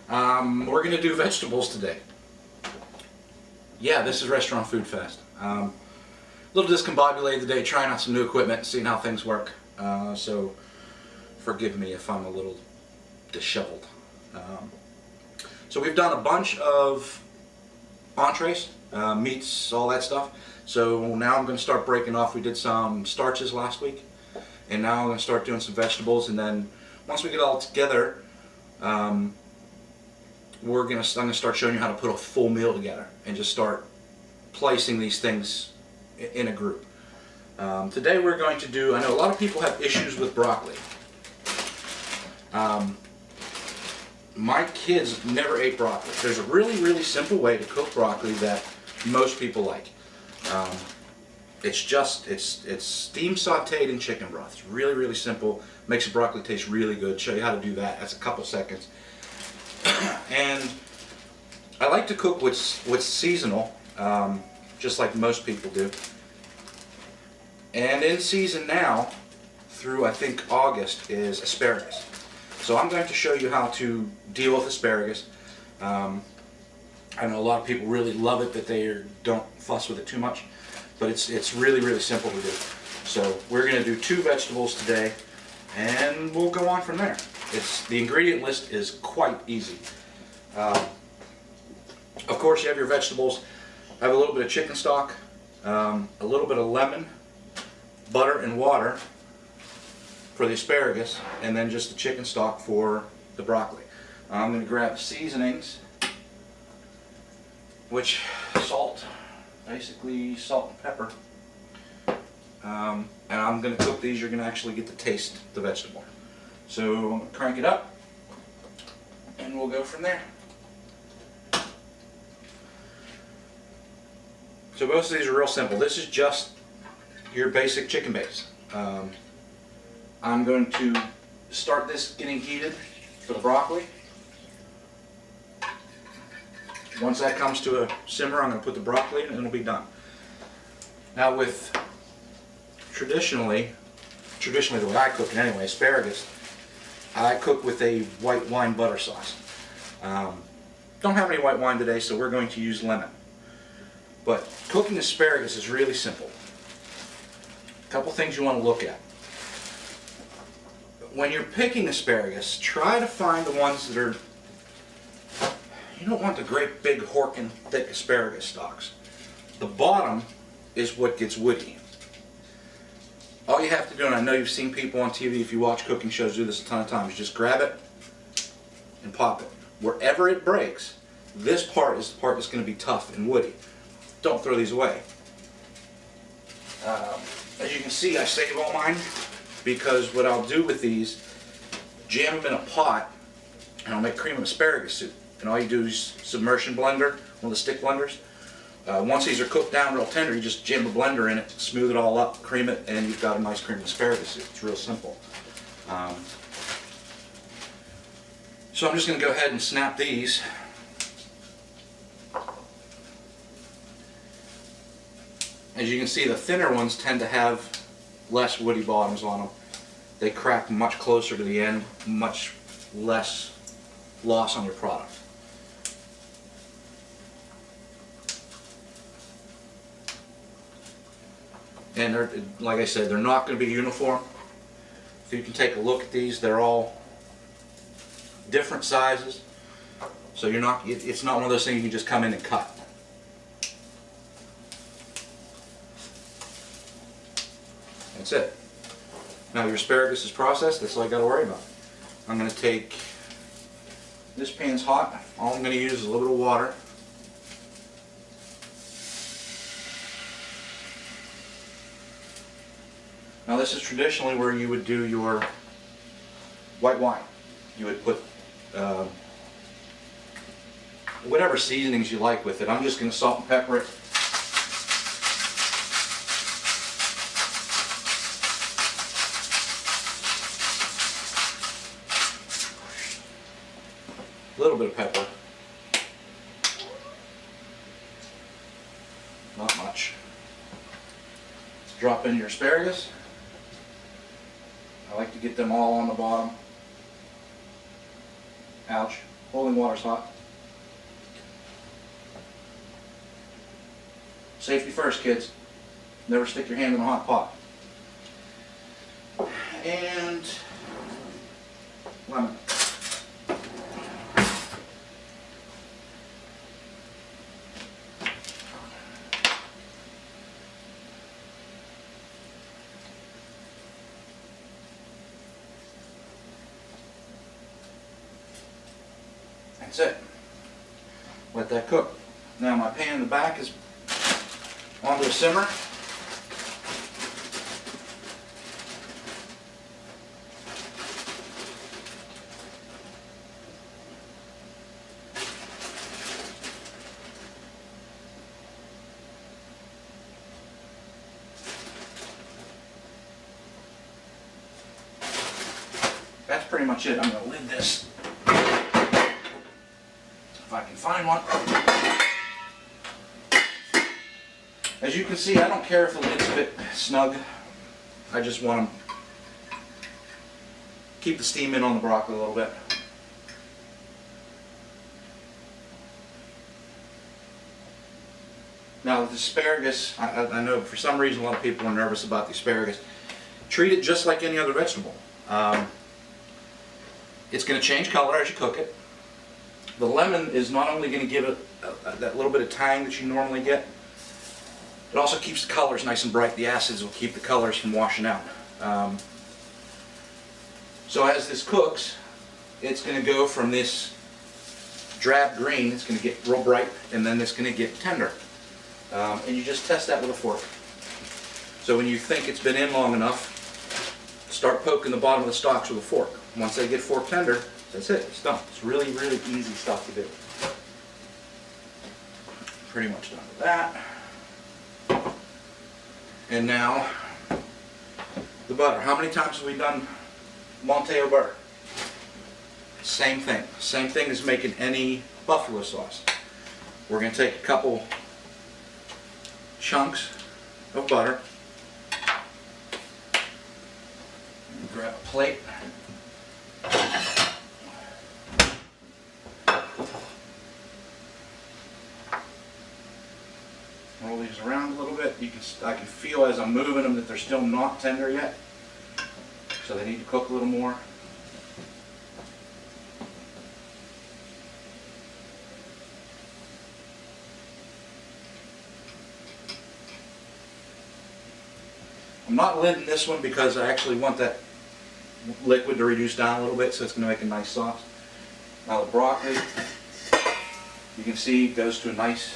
We're going to do vegetables today. Yeah, this is Restaurant Food Fest. A little discombobulated today, trying out some new equipment, seeing how things work. So forgive me if I'm a little disheveled. So we've done a bunch of entrees, meats, all that stuff. So now I'm going to start breaking off. We did some starches last week, and now I'm going to start doing some vegetables. And then once we get all together, I'm going to start showing you how to put a full meal together and just start placing these things in a group. Today we're going to do, I know a lot of people have issues with broccoli. My kids never ate broccoli. There's a really simple way to cook broccoli that most people like. It's steam sauteed in chicken broth. It's really simple. Makes the broccoli taste really good. Show you how to do that. That's a couple seconds. And I like to cook what's seasonal, just like most people do. And in season now, through I think August, is asparagus. So I'm going to show you how to deal with asparagus. I know a lot of people really love it, but they don't fuss with it too much. But it's really simple to do. So we're going to do 2 vegetables today, and we'll go on from there. The ingredient list is quite easy. Of course, you have your vegetables. I have a little bit of chicken stock, a little bit of lemon, butter, and water for the asparagus, and then just the chicken stock for the broccoli. I'm going to grab seasonings, which salt, basically salt and pepper. And I'm going to cook these. You're going to actually get to taste the vegetable. So I'm going to crank it up, and we'll go from there. So most of these are real simple. This is just your basic chicken base. I'm going to start this getting heated for the broccoli. Once that comes to a simmer, I'm going to put the broccoli in and it'll be done. Now with traditionally the way I cook it anyway, asparagus, I cook with a white wine butter sauce. Don't have any white wine today, so we're going to use lemon. But cooking asparagus is really simple. A couple things you want to look at. When you're picking asparagus, try to find the ones that are, you don't want the great big horkin' thick asparagus stalks. The bottom is what gets woody. All you have to do, and I know you've seen people on TV, if you watch cooking shows, do this a ton of times, just grab it and pop it. Wherever it breaks, this part is the part that's going to be tough and woody. Don't throw these away. As you can see, I save all mine because what I'll do with these, jam them in a pot, and I'll make cream of asparagus soup. And all you do is submersion blender, one of the stick blenders. Once these are cooked down real tender, you just jam a blender in it, smooth it all up, cream it, and you've got a nice cream of asparagus soup. It's real simple. So I'm just going to go ahead and snap these. As you can see, the thinner ones tend to have less woody bottoms on them. They crack much closer to the end, much less loss on your product. And they're, like I said, they're not going to be uniform. If you can take a look at these, they're all different sizes. So it's not one of those things you can just come in and cut. That's it. Now your asparagus is processed, that's all you got to worry about. I'm going to take, this pan's hot, all I'm going to use is a little bit of water. Now this is traditionally where you would do your white wine. You would put whatever seasonings you like with it. I'm just going to salt and pepper it. A little bit of pepper. Not much. Drop in your asparagus. I like to get them all on the bottom. Ouch. Boiling water's hot. Safety first, kids. Never stick your hand in a hot pot. And lemon. That's it. Let that cook. Now my pan in the back is onto a simmer. That's pretty much it. I'm going to lid this. If I can find one. As you can see, I don't care if the lids fit snug. I just want to keep the steam in on the broccoli a little bit. Now with asparagus, I know for some reason a lot of people are nervous about the asparagus. Treat it just like any other vegetable. It's going to change color as you cook it. The lemon is not only going to give it that little bit of tang that you normally get, it also keeps the colors nice and bright. The acids will keep the colors from washing out. So as this cooks, it's going to go from this drab green, it's going to get real bright, and then it's going to get tender. And you just test that with a fork. So when you think it's been in long enough, start poking the bottom of the stalks with a fork. Once they get fork tender, that's it. It's done. It's really, really easy stuff to do. Pretty much done with that. And now, the butter. How many times have we done Monteo butter? Same thing. Same thing as making any buffalo sauce. We're going to take a couple chunks of butter. Grab a plate. Roll these around a little bit. I can feel as I'm moving them that they're still not tender yet, so they need to cook a little more. I'm not lidding this one because I actually want that liquid to reduce down a little bit, so it's going to make a nice sauce. Now the broccoli, you can see, goes to a nice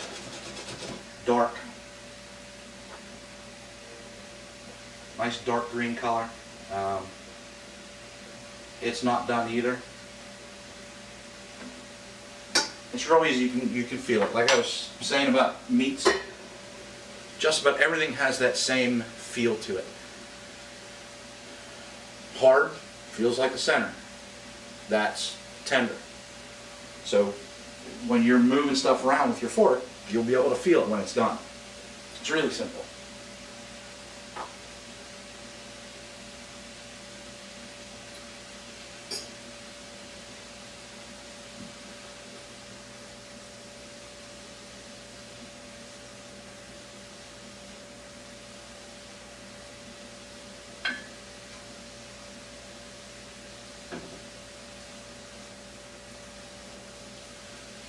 dark green color. It's not done either. It's real easy. You can feel it. Like I was saying about meats, just about everything has that same feel to it. Hard feels like the center. That's tender. So when you're moving stuff around with your fork, you'll be able to feel it when it's done. It's really simple.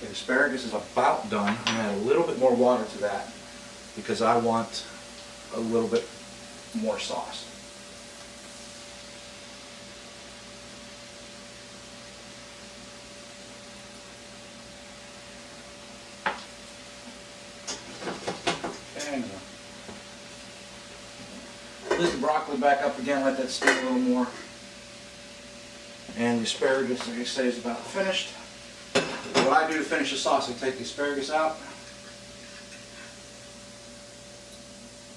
The asparagus is about done. I'm going to add a little bit more water to that because I want a little bit more sauce. And lid the broccoli back up again, let that steam a little more. And the asparagus, like I say, is about finished. What I do to finish the sauce, I take the asparagus out.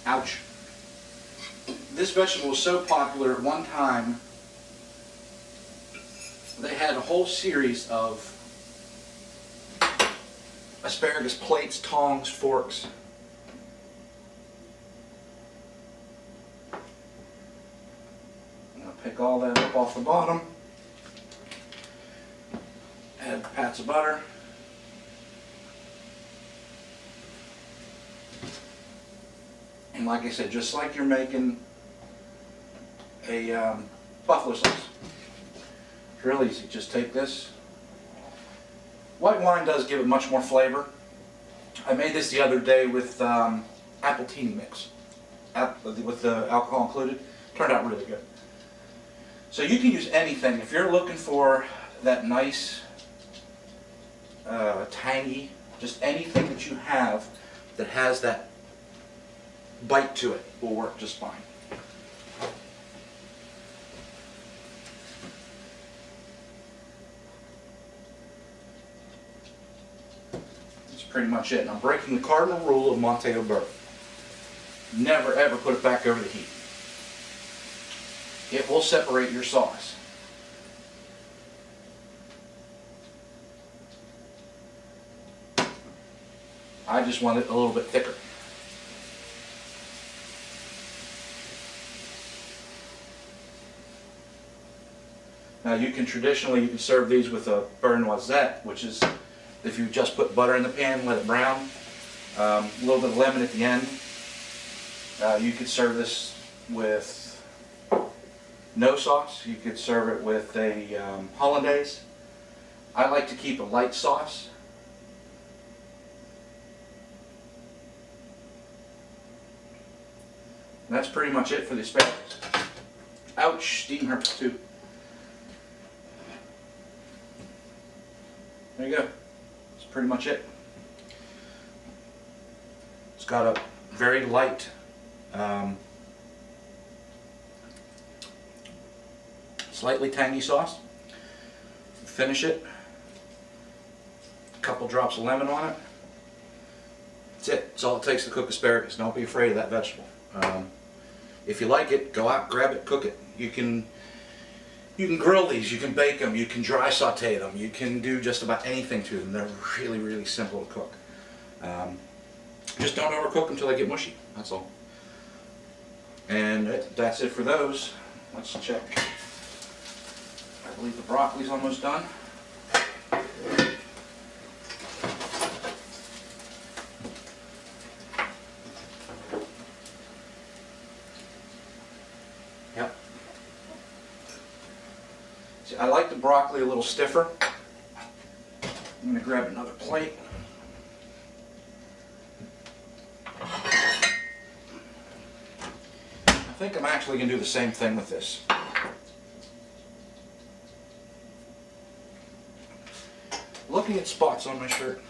Ouch. This vegetable was so popular at one time, they had a whole series of asparagus plates, tongs, forks. I'm going to pick all that up off the bottom. Add pats of butter. And like I said, just like you're making a buffalo sauce. It's real easy. Just take this. White wine does give it much more flavor. I made this the other day with appletini mix, with the alcohol included. Turned out really good. So you can use anything. If you're looking for that nice, tangy, just anything that you have that has that bite to it will work just fine. That's pretty much it. And I'm breaking the cardinal rule of Monte Oberto. Never ever put it back over the heat. It will separate your sauce. I just want it a little bit thicker. Now you can serve these with a beurre noisette, which is if you just put butter in the pan, let it brown, a little bit of lemon at the end. You could serve this with no sauce. You could serve it with a hollandaise. I like to keep a light sauce. And that's pretty much it for the asparagus. Ouch, steam hurts too. There you go. That's pretty much it. It's got a very light slightly tangy sauce. Finish it. A couple drops of lemon on it. That's it. That's all it takes to cook asparagus. Don't be afraid of that vegetable. If you like it, go out, grab it, cook it. You can grill these, you can bake them, you can dry saute them, you can do just about anything to them. They're really, really simple to cook. Just don't overcook them until they get mushy. That's all. And that's it for those. Let's check. I believe the broccoli's almost done. Yep. See, I like the broccoli a little stiffer. I'm going to grab another plate. I think I'm actually going to do the same thing with this. Looking at spots on my shirt.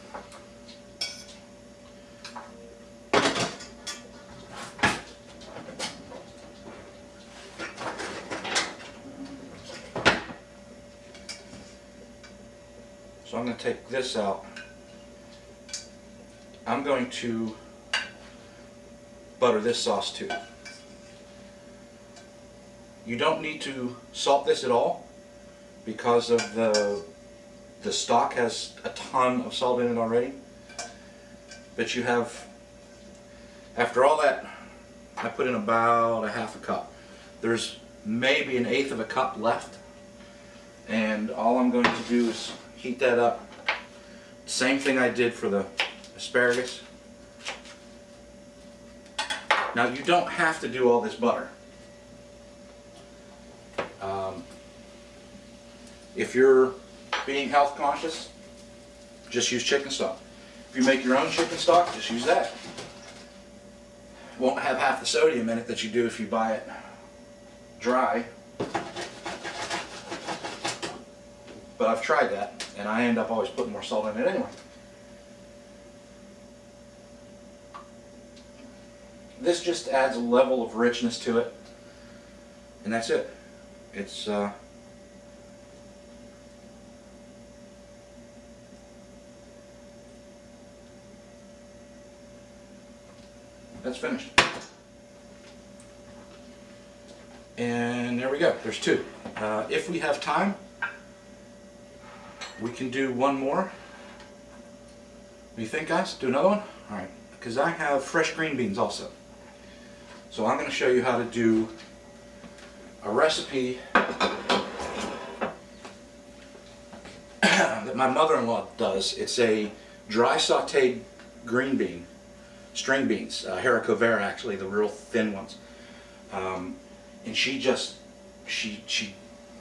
So I'm going to take this out. I'm going to butter this sauce too. You don't need to salt this at all because of the stock has a ton of salt in it already. But you have, after all that, I put in about a half a cup. There's maybe an eighth of a cup left. And all I'm going to do is heat that up. Same thing I did for the asparagus. Now you don't have to do all this butter. If you're being health conscious, just use chicken stock. If you make your own chicken stock, just use that. It won't have half the sodium in it that you do if you buy it dry. But I've tried that, and I end up always putting more salt in it anyway. This just adds a level of richness to it, and that's it. It's that's finished. And there we go. There's two. If we have time, we can do one more. What do you think, guys? Do another one? Alright. Because I have fresh green beans also. So I'm going to show you how to do a recipe that that my mother-in-law does. It's a dry sauteed green bean, string beans, haricot vert actually, the real thin ones. And she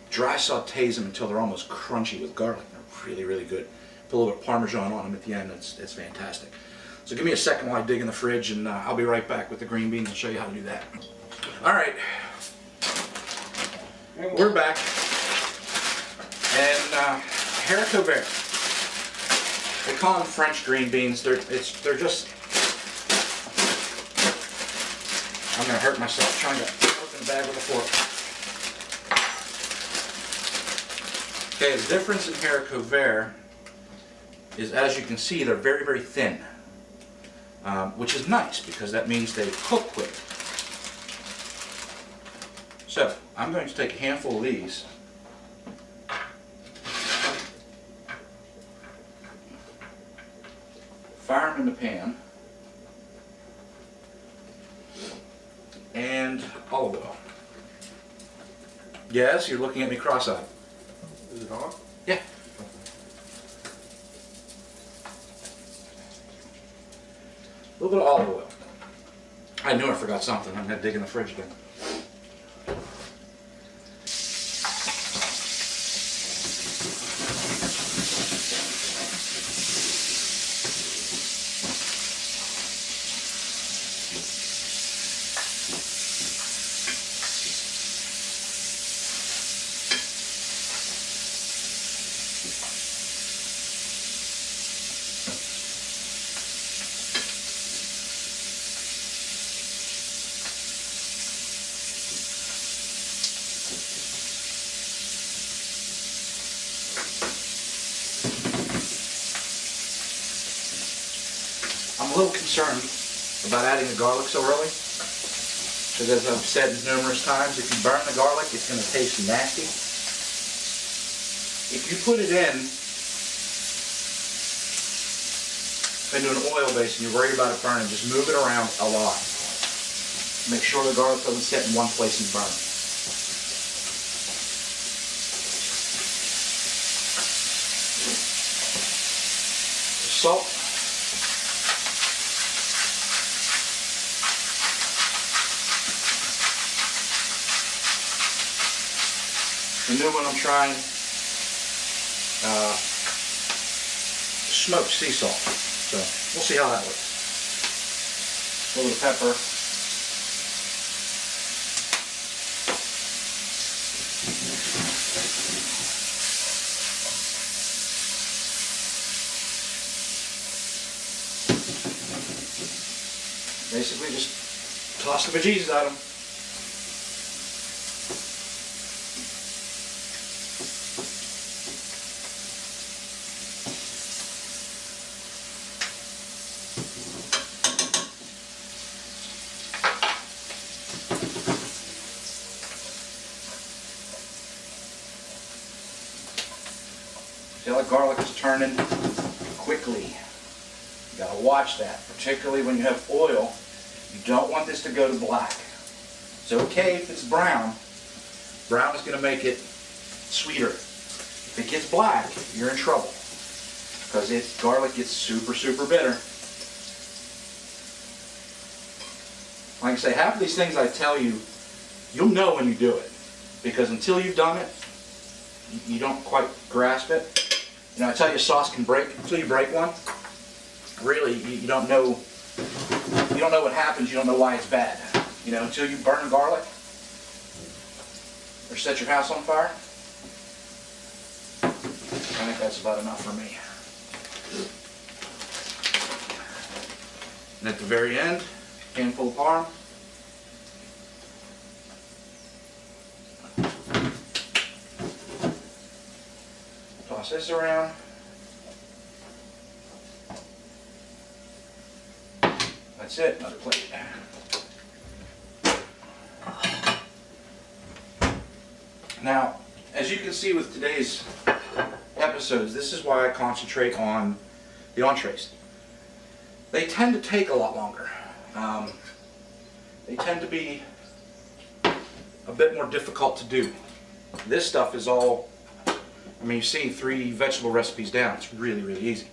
dry sautés them until they're almost crunchy with garlic. They're really, really good. Put a little bit of Parmesan on them at the end. It's fantastic. So give me a second while I dig in the fridge, and I'll be right back with the green beans and show you how to do that. All right, we're back. And haricot vert. They call them French green beans. They're just. I'm gonna hurt myself trying to open the bag with a fork. Okay, the difference in haricot vert is, as you can see, they're very, very thin, which is nice because that means they cook quick. So I'm going to take a handful of these. Fire them in the pan, and olive oil. Yes, you're looking at me cross-eyed. Is it on? Yeah. A little bit of olive oil. I knew I forgot something. I'm going to dig in the fridge again. I'm a little concerned about adding the garlic so early, because as I've said numerous times, if you burn the garlic, it's going to taste nasty. If you put it into an oil base and you're worried about it burning, just move it around a lot. Make sure the garlic doesn't sit in one place and burn. Salt. The new one I'm trying, smoked sea salt. So we'll see how that works. A little bit of pepper. Basically just toss the veggies at them. See how the garlic is turning quickly. You gotta watch that, particularly when you have oil. You don't want this to go to black. It's okay if it's brown. Brown is gonna make it sweeter. If it gets black, you're in trouble, because garlic gets super, super bitter. Like I say, half of these things I tell you, you'll know when you do it, because until you've done it, you don't quite grasp it. You know, I tell you, sauce can break until you break one. Really, you don't know. You don't know what happens. You don't know why it's bad. You know, until you burn garlic or set your house on fire. I think that's about enough for me. And at the very end, handful of parm. Toss this around. That's it, another plate. Now, as you can see with today's episodes, this is why I concentrate on the entrees. They tend to take a lot longer. They tend to be a bit more difficult to do. This stuff is all I mean, you see 3 vegetable recipes down. It's really, really easy.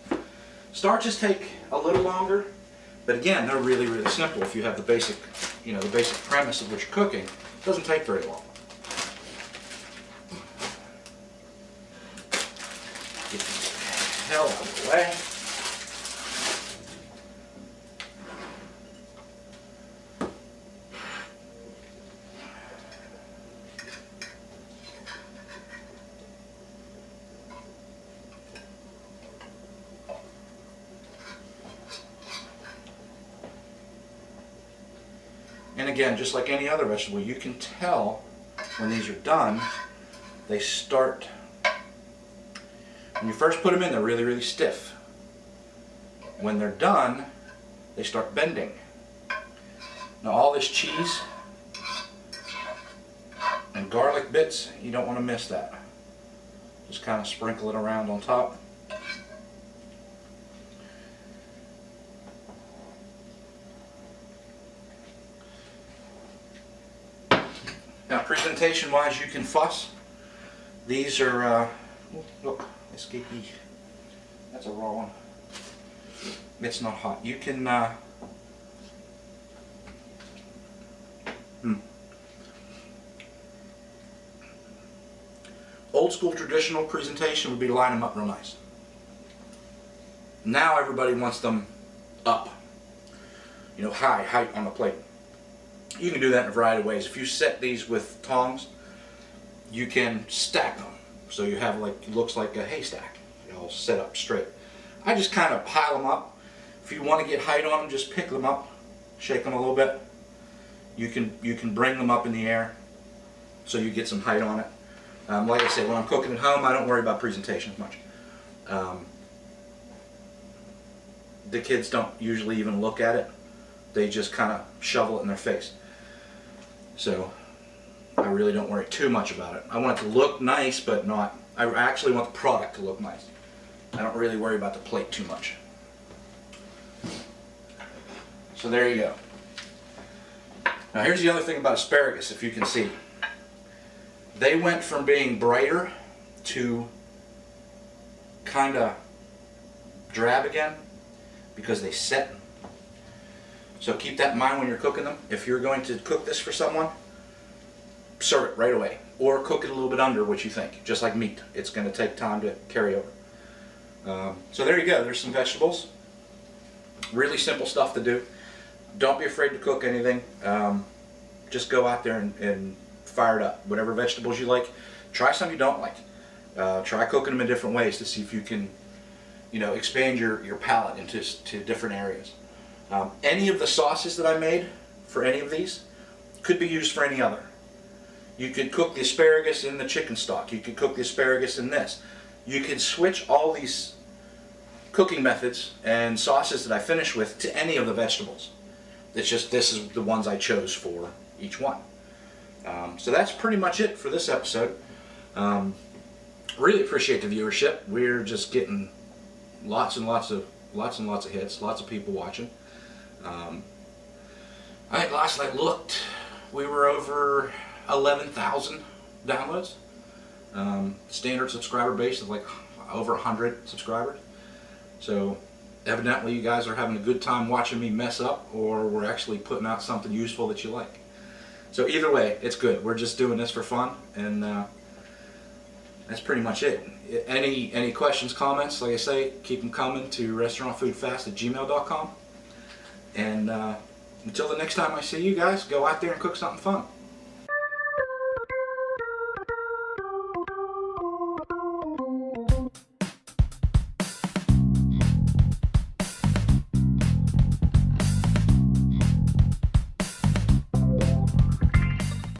Starches take a little longer, but again, they're really, really simple. If you have the basic, the basic premise of what you're cooking, it doesn't take very long. Get the hell out of the way. And again, just like any other vegetable, you can tell when these are done, they start, when you first put them in, they're really, really stiff. When they're done, they start bending. Now all this cheese and garlic bits, you don't want to miss that. Just kind of sprinkle it around on top. Now, presentation-wise, you can fuss. These are, look, escapee. That's a raw one. It's not hot. You can, old school traditional presentation would be line them up real nice. Now everybody wants them up, high height on the plate. You can do that in a variety of ways. If you set these with tongs, you can stack them. So you have like, it looks like a haystack, all set up straight. I just kind of pile them up. If you want to get height on them, just pick them up, shake them a little bit. You can bring them up in the air so you get some height on it. Like I said, when I'm cooking at home, I don't worry about presentation as much. The kids don't usually even look at it. They just kind of shovel it in their face. So I really don't worry too much about it. I want it to look nice, but not, I actually want the product to look nice. I don't really worry about the plate too much. So there you go. Now here's the other thing about asparagus, if you can see. They went from being brighter to kind of drab again because they set. So keep that in mind when you're cooking them. If you're going to cook this for someone, serve it right away. Or cook it a little bit under what you think, just like meat. It's going to take time to carry over. So there you go. There's some vegetables. Really simple stuff to do. Don't be afraid to cook anything. Just go out there and fire it up. Whatever vegetables you like. Try some you don't like. Try cooking them in different ways to see if you can, expand your palate into different areas. Any of the sauces that I made for any of these could be used for any other. You could cook the asparagus in the chicken stock. You could cook the asparagus in this. You could switch all these cooking methods and sauces that I finish with to any of the vegetables. It's just this is the ones I chose for each one. So that's pretty much it for this episode. Really appreciate the viewership. We're just getting lots and lots of hits, lots of people watching. I think last I looked, we were over 11,000 downloads. Standard subscriber base of like over 100 subscribers. So evidently you guys are having a good time watching me mess up, or we're actually putting out something useful that you like. So either way, it's good. We're just doing this for fun, and that's pretty much it. Any questions, comments, like I say, keep them coming to restaurantfoodfast@gmail.com. And until the next time I see you guys, go out there and cook something fun.